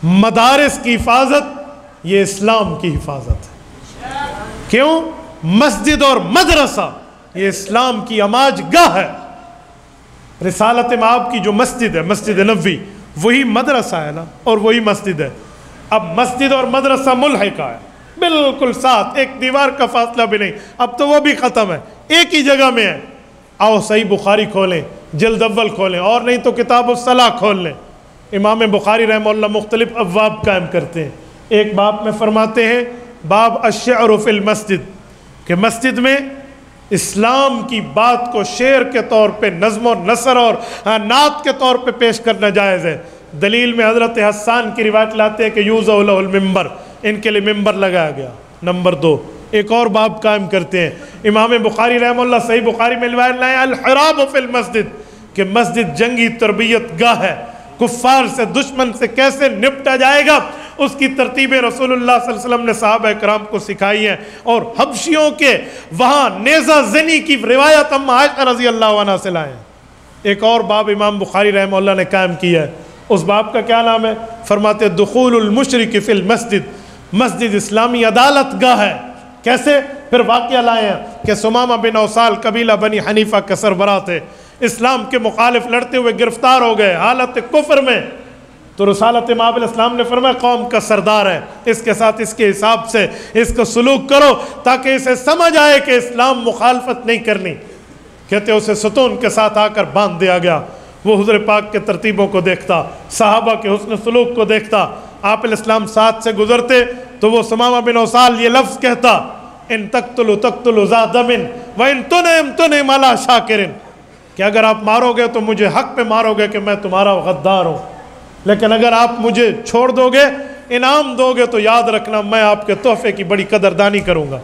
مدارس کی حفاظت یہ اسلام کی حفاظت ہے۔ کیوں؟ مسجد اور مدرسہ یہ اسلام کی عماج گاہ ہے۔ رسالت مآب کی جو مسجد ہے، مسجد نبوی، وہی مدرسہ ہے نا، اور وہی مسجد ہے۔ اب مسجد اور مدرسہ ملحقہ ہے، بالکل ساتھ، ایک دیوار کا فاصلہ بھی نہیں، اب تو وہ بھی ختم ہے، ایک ہی جگہ میں ہے۔ آؤ صحیح بخاری کھولیں، جلد اول کھولیں، اور نہیں تو کتاب الصلاۃ کھول لیں۔ امام بخاری رحمہ اللہ مختلف ابواب قائم کرتے ہیں۔ ایک باب میں فرماتے ہیں باب الشعر فی المسجد، کہ مسجد میں اسلام کی بات کو شعر کے طور پہ، نظم و نثر اور نعت کے طور پہ پیش کرنا جائز ہے۔ دلیل میں حضرت حسان کی روایت لاتے ہیں کہ یوضع لہ المنبر، ان کے لیے ممبر لگایا گیا۔ نمبر 2، ایک اور باب قائم کرتے ہیں امام بخاری رحمہ اللہ، صحیح بخاری میں روایت لائے الحراب فی المسجد، کہ مسجد جنگی تربیت گاہ ہے، کفار سے، دشمن سے کیسے نپٹا جائے گا اس کی ترتیبیں رسول اللہ صلی اللہ علیہ وسلم نے صحابہ کرام کو سکھائی ہیں۔ اور حبشیوں کے وہاں نیزہ زنی کی روایت ہم عائشہ رضی اللہ عنہ سے لائے ہیں۔ ایک اور باب امام بخاری رحمہ اللہ نے قائم کیا ہے، اس باب کا کیا نام ہے؟ فرماتے دخول المشرک فی المسجد، مسجد اسلامی عدالت گاہ ہے۔ کیسے؟ پھر واقعہ لائے ہیں کہ ثمامہ بن اوصال قبیلہ بنی حنیفہ کے سربراہ تھے، اسلام کے مخالف لڑتے ہوئے گرفتار ہو گئے حالت کفر میں، تو رسالت مآب علیہ السلام نے فرمایا قوم کا سردار ہے، اس کے ساتھ اس کے حساب سے اس کو سلوک کرو تاکہ اسے سمجھ آئے کہ اسلام مخالفت نہیں کرنی۔ کہتے اسے ستون کے ساتھ آ کر باندھ دیا گیا۔ وہ حضور پاک کے ترتیبوں کو دیکھتا، صحابہ کے حسن سلوک کو دیکھتا، آپ علیہ السلام ساتھ سے گزرتے تو وہ ثمامہ بن اوصال یہ لفظ کہتا ان تقتلوا تقتلوا ذا دم وان تنعم تنعم علی شاکر، کہ اگر آپ مارو گے تو مجھے حق پہ مارو گے کہ میں تمہارا غدار ہوں، لیکن اگر آپ مجھے چھوڑ دو گے، انعام دو گے، تو یاد رکھنا میں آپ کے تحفے کی بڑی قدردانی کروں گا۔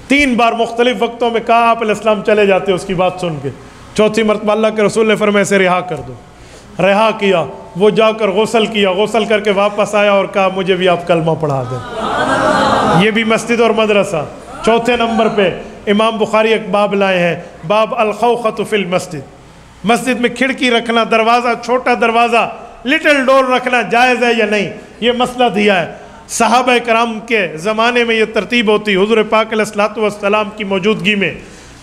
3 بار مختلف وقتوں میں کہا، آپ علیہ السلام چلے جاتے اس کی بات سن کے۔ 4تھی مرتبہ اللہ کے رسول نے فرمایا اسے رہا کر دو، رہا کیا۔ وہ جا کر غسل کیا، غسل کر کے واپس آیا اور کہا مجھے بھی آپ کلمہ پڑھا دیں۔ یہ بھی مسجد اور مدرسہ۔ 4تھے نمبر پہ امام بخاری ایک باب لائے ہیں، باب الخوخۃ فی المسجد، مسجد میں کھڑکی رکھنا، دروازہ، چھوٹا دروازہ، لٹل ڈور رکھنا جائز ہے یا نہیں، یہ مسئلہ دیا ہے۔ صحابہ کرام کے زمانے میں یہ ترتیب ہوتی، حضور پاک علیہ الصلوۃ والسلام کی موجودگی میں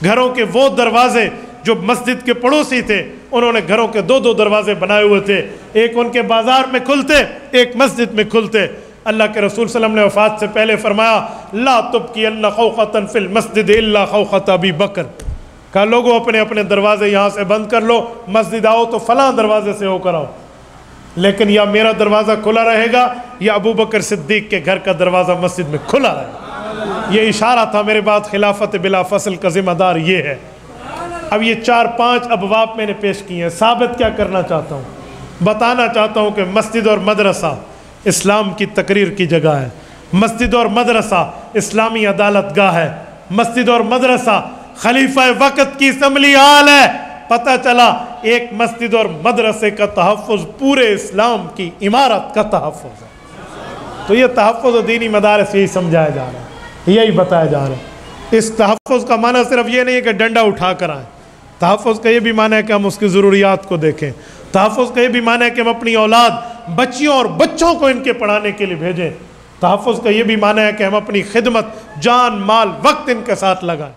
گھروں کے وہ دروازے جو مسجد کے پڑوسی تھے، انہوں نے گھروں کے 2 دروازے بنائے ہوئے تھے، ایک ان کے بازار میں کھلتے، ایک مسجد میں کھلتے۔ اللہ کے رسول صلی اللہ علیہ وسلم نے وفات سے پہلے فرمایا لا تبکین خوخۃ فی المسجد الا خوخۃ ابی بکر، کہا لوگوں اپنے اپنے دروازے یہاں سے بند کر لو، مسجد آؤ تو فلاں دروازے سے ہو کر آؤ، لیکن یا میرا دروازہ کھلا رہے گا یا ابو بکر صدیق کے گھر کا دروازہ مسجد میں کھلا رہے گا۔ یہ اشارہ تھا میرے بعد خلافت بلا فصل کا ذمہ دار یہ ہے۔ اب یہ 4-5 ابواب میں نے پیش کیے ہیں، ثابت کیا کرنا چاہتا ہوں؟ بتانا چاہتا ہوں کہ مسجد اور مدرسہ اسلام کی تقریر کی جگہ ہے، مسجد اور مدرسہ اسلامی عدالت گاہ ہے، مسجد اور مدرسہ خلیفہ وقت کی اسمبلی ہال ہے۔ پتہ چلا ایک مسجد اور مدرسے کا تحفظ پورے اسلام کی عمارت کا تحفظ ہے۔ تو یہ تحفظ و دینی مدارس یہی سمجھایا جا رہا ہے، یہی بتایا جا رہا ہے۔ اس تحفظ کا معنی صرف یہ نہیں ہے کہ ڈنڈا اٹھا کر آئیں، تحفظ کا یہ بھی معنی ہے کہ ہم اس کی ضروریات کو دیکھیں، تحفظ کا یہ بھی معنی ہے کہ ہم اپنی اولاد، بچیوں اور بچوں کو ان کے پڑھانے کے لیے بھیجیں، تحفظ کا یہ بھی معنی ہے کہ ہم اپنی خدمت، جان، مال، وقت ان کے ساتھ لگائیں۔